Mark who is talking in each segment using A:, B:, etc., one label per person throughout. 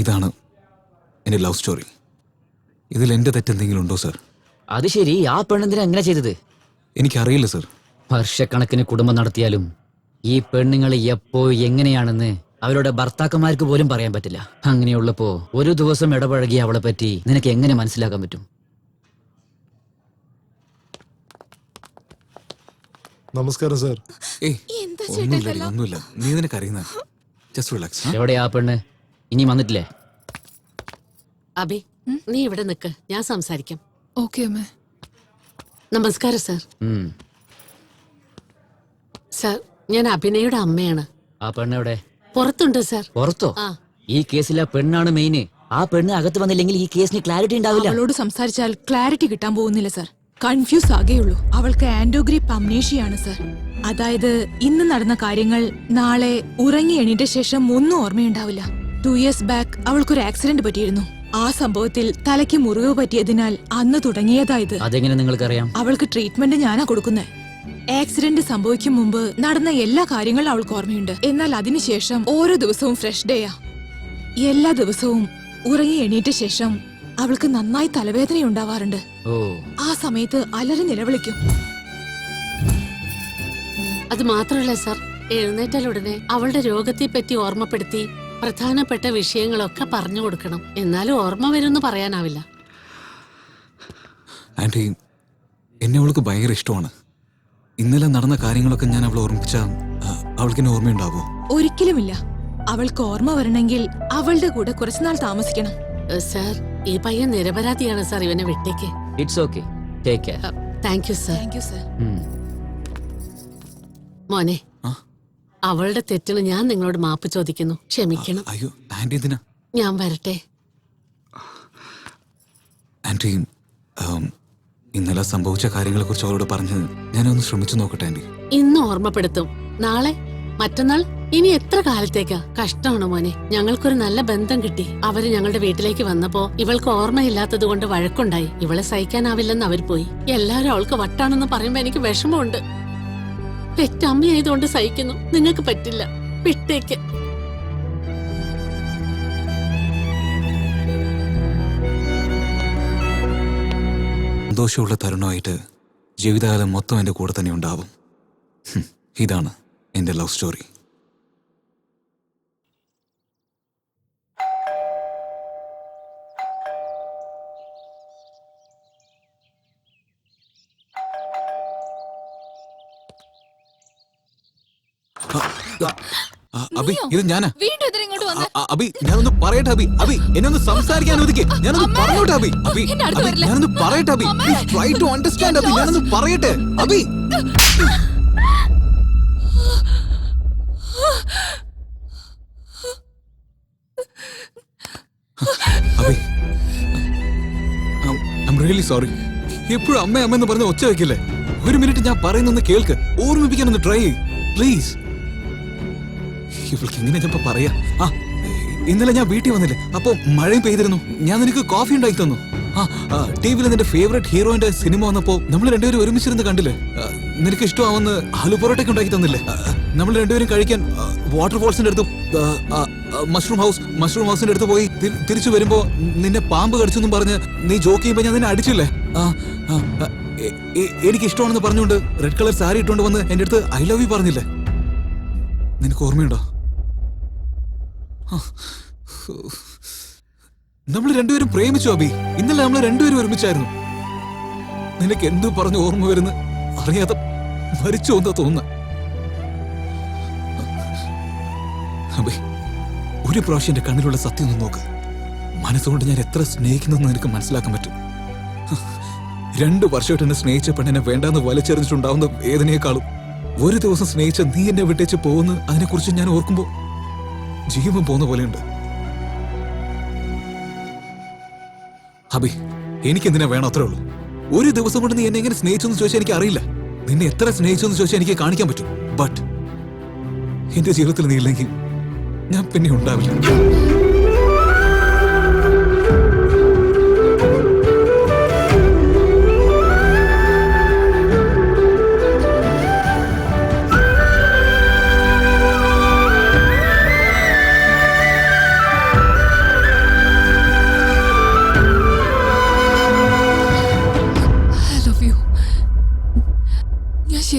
A: ഇതാണ് എൻ്റെ love story. ഇതിൽ എൻ്റെ തെറ്റെന്തെങ്കിലും ഉണ്ടോ സർ?
B: അത് ശരി, ആ പെണ്ണെന്തിനാ എങ്ങനെ ചെയ്തത്?
A: എനിക്കറിയില്ല സർ.
B: വർഷക്കണക്കിന് കുടുംബം നടത്തിയാലും ഈ പെണ്ണുങ്ങൾ എപ്പോ എങ്ങനെയാണെന്ന് അവരുടെ ഭർത്താക്കന്മാർക്ക് പോലും പറയാൻ പറ്റില്ല. അങ്ങനെയുള്ളപ്പോ ഒരു ദിവസം ഇടപഴകി അവളെ പറ്റി നിനക്ക് എങ്ങനെ മനസ്സിലാക്കാൻ പറ്റും?
C: നമസ്കാരം സാർ.
A: ഒന്നുമില്ല, നീ നിനക്ക് അറിയുന്ന. Just relax.
B: എവിടെയാ ആ പെണ്ണ്? ഇനി വന്നിട്ടില്ലേ?
D: അബി, നീ ഇവിടെ നിക്ക്, ഞാൻ സംസാരിക്കാം.
E: ഓക്കേ അമ്മേ.
D: നമസ്കാരം സാർ. സാർ, ഞാൻ അഭിനയുടെ അമ്മയാണ്.
B: ആ പെണ്ണ് എവിടെ?
D: പുറത്തുണ്ട് സാർ.
B: പുറത്തോ?
D: ആ.
B: ഈ കേസിലെ പെണ്ണാണ് മെയിന്. ആ പെണ്ണ് അകത്ത് വന്നില്ലെങ്കിൽ ഈ കേസിന് ക്ലാരിറ്റി ഉണ്ടാവില്ല.
E: അവളോട് സംസാരിച്ചാൽ ക്ലാരിറ്റി കിട്ടാൻ പോകുന്നില്ല സാർ. കൺഫ്യൂസ് ആകെയുള്ളൂ. അവൾക്ക് ആൻഡോഗ്രിപ്പ് അംനേഷ്യാണ് സാർ. അതായത് ഇന്ന് നടന്ന കാര്യങ്ങൾ നാളെ ഉറങ്ങി എണീറ്റ ശേഷം ഒന്നും ഓർമ്മയുണ്ടാവില്ല. 2 years ബാക്ക് അവൾക്കൊരു ആക്സിഡന്റ് പറ്റിയിരുന്നു. ആ സംഭവത്തിൽ തലയ്ക്ക് മുറിവ് പറ്റിയതിനാൽ അന്ന് തുടങ്ങിയതായത്.
B: അതെങ്ങനെ നിങ്ങൾക്കറിയാം?
E: അവൾക്ക് ട്രീറ്റ്മെന്റ് ഞാനാ കൊടുക്കുന്നത്. ആക്സിഡന്റ് സംഭവിക്കും മുമ്പ് നടന്ന എല്ലാ കാര്യങ്ങളും അവൾക്ക് ഓർമ്മയുണ്ട്. എന്നാൽ അതിനുശേഷം ഓരോ ദിവസവും ഫ്രഷ് ഡേയാ. എല്ലാ ദിവസവും ഉറങ്ങി എണീറ്റ ശേഷം അവൾക്ക് നന്നായി തലവേദന ഉണ്ടാവാറുണ്ട്. ആ സമയത്ത് അലറി നിലവിളിക്കും.
D: അത് മാത്രമല്ല സാർ, എഴുന്നേറ്റാലുടനെ അവളുടെ രോഗത്തെ പറ്റി ഓർമ്മപ്പെടുത്തി പ്രധാനപ്പെട്ട വിഷയങ്ങളൊക്കെ പറഞ്ഞു കൊടുക്കണം. എന്നാലും ഓർമ്മ വരുമെന്ന് പറയാനാവില്ല.
A: ആന്റി, എന്നെ അവൾക്ക് ഭയങ്കര ഇഷ്ടമാണ്. ഇന്നലെ നടന്ന കാര്യങ്ങളൊക്കെ ഞാൻ അവളെ ഓർമ്മിപ്പിച്ചാൽ അവൾക്ക് എന്നെ ഓർമ്മയുണ്ടാവോ?
E: ഒരിക്കലുമില്ല. അവൾക്ക് ഓർമ്മ വരണമെങ്കിൽ അവളുടെ കൂടെ കുറച്ചുനാൾ താമസിക്കണം.
D: സാർ, ഈ പയ്യൻ നിരപരാധിയാണ് സാർ. ഇവനെ വിട്ടേക്ക്.
B: It's okay. Take care.
D: Thank you sir.
E: Thank you sir.
D: മോനെ, അവളുടെ തെറ്റിന് ഞാൻ നിങ്ങളോട് മാപ്പ് ചോദിക്കുന്നു. ക്ഷമിക്കണം.
A: അയ്യോ ആന്റി, എന്തിനാ?
D: ഞാൻ വരട്ടെ.
A: ആന്റി, ഇന്നലെ സംഭവിച്ച കാര്യങ്ങളെ കുറിച്ച് അവരോട് പറഞ്ഞ് ഞാനൊന്ന് ശ്രമിച്ചു നോക്കട്ടെ ആന്റി.
D: ഇന്ന് ഓർമ്മപ്പെടുത്തും. നാളെ, മറ്റന്നാൾ, ഇനി എത്ര കാലത്തേക്കാ? കഷ്ടമാണ് മോനെ. ഞങ്ങൾക്കൊരു നല്ല ബന്ധം കിട്ടി. അവര് ഞങ്ങളുടെ വീട്ടിലേക്ക് വന്നപ്പോ ഇവൾക്ക് ഓർമ്മയില്ലാത്തത് കൊണ്ട് വഴക്കുണ്ടായി. ഇവളെ സഹിക്കാനാവില്ലെന്ന് അവർ പോയി. എല്ലാരും അവൾക്ക് വട്ടാണെന്ന് പറയുമ്പോ എനിക്ക് വിഷമമുണ്ട്. പെറ്റമ്മയായതുകൊണ്ട് സഹിക്കുന്നു. നിങ്ങൾക്ക് പറ്റില്ല. വിട്ടേക്ക്.
A: സന്തോഷമുള്ള തരുണമായിട്ട് ജീവിതകാലം മൊത്തം എൻ്റെ കൂടെ തന്നെ ഉണ്ടാവും. ഇതാണ് എൻ്റെ ലവ് സ്റ്റോറി. അബി, ഇത് ഞാനാ. അബി, ഞാനൊന്ന് പറയട്ടെ. അബി എന്നെ ഒന്ന് സംസാരിക്കാൻ അനുവദിക്ക്. ഞാനൊന്ന് പറഞ്ഞോട്ടെ. അബി ഞാനൊന്ന് പറയട്ടെ. Abhi, please try to understand. Abhi, ഞാനൊന്ന് പറയട്ടെ. Abhi Abhi, I am really sorry. എപ്പോഴും അമ്മ അമ്മ എന്ന് പറഞ്ഞ ഒച്ച വെക്കില്ലേ? ഒരു മിനിറ്റ് ഞാൻ പറയുന്നൊന്ന് കേൾക്ക്. ഓർമ്മിപ്പിക്കാനൊന്ന് ട്രൈ ചെയ്യ് പ്ലീസ്. ഇവൾക്ക് എങ്ങനെ ഞാൻ പറയാ? ഇന്നലെ ഞാൻ വീട്ടിൽ വന്നില്ലേ, അപ്പൊ മഴയും പെയ്തിരുന്നു. ഞാൻ നിനക്ക് കോഫി ഉണ്ടാക്കി തന്നു. ടിവിയിൽ നിന്റെ ഫേവറേറ്റ് ഹീറോയിന്റെ സിനിമ വന്നപ്പോ നമ്മൾ രണ്ടുപേരും ഒരുമിച്ചിരുന്ന് കണ്ടില്ലേ? നിനക്ക് ഇഷ്ടമാവുന്ന ആലു പൊറോട്ടയൊക്കെ ഉണ്ടാക്കി തന്നില്ലേ? നമ്മൾ രണ്ടുപേരും കഴിക്കാൻ വാട്ടർഫോൾസിന്റെ അടുത്ത് മഷ്റൂം ഹൗസിന്റെ അടുത്ത് പോയി തിരിച്ചു വരുമ്പോ നിന്നെ പാമ്പ് കടിച്ചെന്നും പറഞ്ഞ് നീ ജോക്ക് ചെയ്യുമ്പോ ഞാൻ നിന്നെ അടിച്ചില്ലേ? എനിക്ക് ഇഷ്ടമാണെന്ന് പറഞ്ഞുകൊണ്ട് റെഡ് കളർ സാരി ഇട്ടുകൊണ്ട് വന്ന് എന്റെ അടുത്ത് ഐ ലവ് യു പറഞ്ഞില്ലേ? നിനക്ക് ഓർമ്മയുണ്ടോ? നമ്മൾ രണ്ടുപേരും പ്രേമിച്ചു അബി. ഇന്നലെ നമ്മൾ രണ്ടുപേരും ഒരുമിച്ചായിരുന്നു. നിനക്ക് എന്ത് പറഞ്ഞു ഓർമ്മ വരുന്ന അറിയാതെ മരിച്ചു എന്താ തോന്നുന്ന? അബി, ഒരു പ്രാവശ്യം എന്റെ കണ്ണിലുള്ള സത്യം ഒന്ന് നോക്ക്. മനസ്സുകൊണ്ട് ഞാൻ എത്ര സ്നേഹിക്കുന്നെന്ന് നിനക്ക് മനസ്സിലാക്കാൻ പറ്റും. 2 വർഷമായിട്ട് എന്നെ സ്നേഹിച്ച പെണ്ണിനെ വേണ്ടാന്ന് വലിച്ചെറിഞ്ഞിട്ടുണ്ടാവുന്ന വേദനയെക്കാളും ഒരു ദിവസം സ്നേഹിച്ച നീ എന്നെ വിട്ടേച്ച് പോകുന്ന അതിനെക്കുറിച്ച് ഞാൻ ഓർക്കുമ്പോ ജീവൻ പോകുന്ന പോലെയുണ്ട്. അബി, എനിക്കെന്തിനാ വേണം? അത്രേ ഉള്ളൂ. ഒരു ദിവസം കൊണ്ട് നീ എന്നെ എങ്ങനെ സ്നേഹിച്ചെന്ന് ചോദിച്ചാൽ എനിക്ക് അറിയില്ല. നിന്നെ എത്ര സ്നേഹിച്ചെന്ന് ചോദിച്ചാൽ എനിക്ക് കാണിക്കാൻ പറ്റും. ബട്ട് എന്റെ ജീവിതത്തിൽ നീ ഇല്ലെങ്കിൽ ഞാൻ പിന്നെ ഉണ്ടാവില്ല.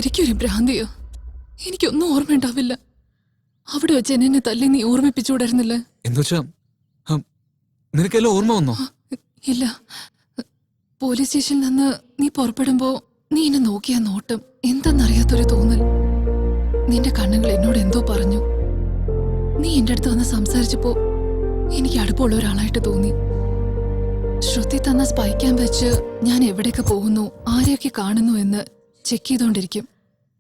E: ശരിക്കൊരു ഭ്രാന്തിയോ? എനിക്കൊന്നും ഓർമ്മയുണ്ടാവില്ല. അവിടെ വെച്ച് എന്നെ തല്ലി നീ ഓർമ്മിപ്പിച്ചുകൂടായിരുന്നില്ലേ?
A: എന്നുവെച്ചാ നിനക്കെല്ലാം ഓർമ്മ വന്നോ?
E: ഇല്ല. പോലീസ് സ്റ്റേഷനിൽ നിന്ന് നീ പുറപ്പെടുമ്പോ നീ എന്നെ നോക്കിയ നോട്ടം എന്തെന്നറിയാത്തൊരു തോന്നൽ. നിന്റെ കണ്ണുകൾ എന്നോട് എന്തോ പറഞ്ഞു. നീ എന്റെ അടുത്ത് വന്ന് സംസാരിച്ചപ്പോ എനിക്ക് അടുപ്പമുള്ള ഒരാളായിട്ട് തോന്നി. ശ്രുതി തന്ന സ്പൈ ക്യാമ്പ് വെച്ച് ഞാൻ എവിടെയൊക്കെ പോകുന്നു, ആരെയൊക്കെ കാണുന്നു എന്ന് ചെക്ക് ചെയ്തോണ്ടിരിക്കും.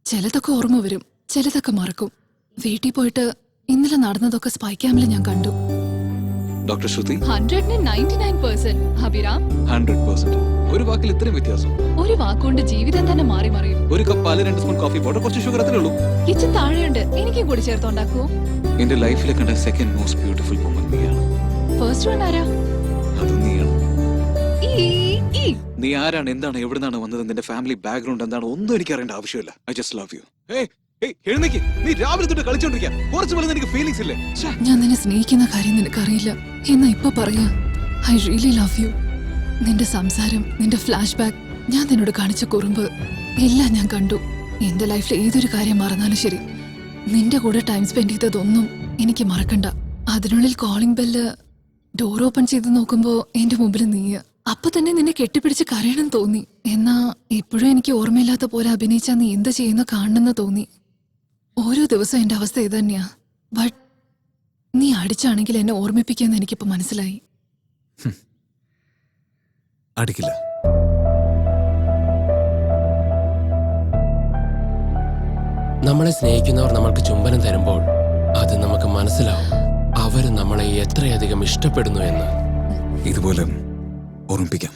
E: ചിലതൊക്കെ ഓർമ്മ വരും, ചിലതൊക്കെ മറക്കും. വീട്ടിൽ പോയിട്ട് ഇന്നലെ നടന്നതൊക്കെ സ്പൈ ക്യാമ്പിൽ ഞാൻ കണ്ടു.
A: ഡോക്ടർ ശ്രുതി
E: 199% അഭിരാം.
A: 100%. ഒരു വാക്കിൽ ഇത്രയും വ്യത്യാസം?
E: ഒരു വാക്കുകൊണ്ട് ജീവിതം തന്നെ മാറി മറിയും.
A: ഒരു കപ്പ് പാല്, 2 സ്പൂൺ കോഫി പൗഡർ, കുറച്ച് ഷുഗർ, അത്രേ ഉള്ളൂ.
E: കിച്ചൻ താഴെയുണ്ട്, എനിക്കും കൂടി ചേർത്തുണ്ടാക്കുവോ?
A: എന്റെ ലൈഫിലെ കണ്ട സെക്കൻഡ് മോസ്റ്റ് ബ്യൂട്ടിഫുൾ വുമൺ നീയാണ്.
E: ഫസ്റ്റ് വൺ ആരാ?
A: അത് നീയാണ്.
E: ഈ
A: നീ ആരാണ്, എന്താണ്, എവിടുന്നാണ് വന്നത്, നിന്റെ ഫാമിലി ബാക്ക്ഗ്രൗണ്ട് എന്താണ്, ഒന്നും എനിക്ക് അറിയേണ്ട ആവശ്യമില്ല. I just love you. എഴുന്നേക്ക്. നീ രാവിലെ തൊട്ട് കളിച്ചോണ്ടിരിക്കുക. കുറച്ച് പോലെ എനിക്ക് ഫീലിംഗ്സ് ഇല്ലേ?
E: ഞാൻ നിന്നെ സ്നേഹിക്കുന്ന കാര്യം നിനക്കറിയില്ല എന്നാ ഇപ്പൊ പറയാ. I really love you. നിന്റെ സംസാരം, നിന്റെ ഫ്ലാഷ് ബാക്ക്, ഞാൻ നിന്നോട് കാണിച്ച കുറുമ്പ് എല്ലാം ഞാൻ കണ്ടു. എന്റെ ലൈഫിൽ ഏതൊരു കാര്യം മറന്നാലും ശരി, നിന്റെ കൂടെ ടൈം സ്പെൻഡ് ചെയ്തതൊന്നും എനിക്ക് മറക്കണ്ട. അതിനുള്ളിൽ കോളിംഗ് ബെല്ല് ഡോർ ഓപ്പൺ ചെയ്ത് നോക്കുമ്പോ എന്റെ മുമ്പിൽ നീയ. അപ്പൊ തന്നെ നിന്നെ കെട്ടിപ്പിടിച്ച് കരയണം തോന്നി. എന്നാ എപ്പോഴും എനിക്ക് ഓർമ്മയില്ലാത്ത പോലെ അഭിനയിച്ചാ നീ എന്ത് ചെയ്യുന്ന കാണണമെന്ന് തോന്നി. ഓരോ ദിവസം എന്റെ അവസ്ഥ ഇത് തന്നെയാ. ബട്ട് നീ അടിച്ചാണെങ്കിൽ എന്നെ ഓർമ്മിപ്പിക്കാന്ന് എനിക്കിപ്പോ മനസ്സിലായി.
A: അടിക്കില്ല.
F: നമ്മളെ സ്നേഹിക്കുന്നവർ നമ്മൾക്ക് ചുംബനം തരുമ്പോൾ അത് നമുക്ക് മനസ്സിലാവും അവര് നമ്മളെ എത്രയധികം ഇഷ്ടപ്പെടുന്നു എന്ന്.
A: ഇതുപോലെ ഓർമ്മിപ്പിക്കാം.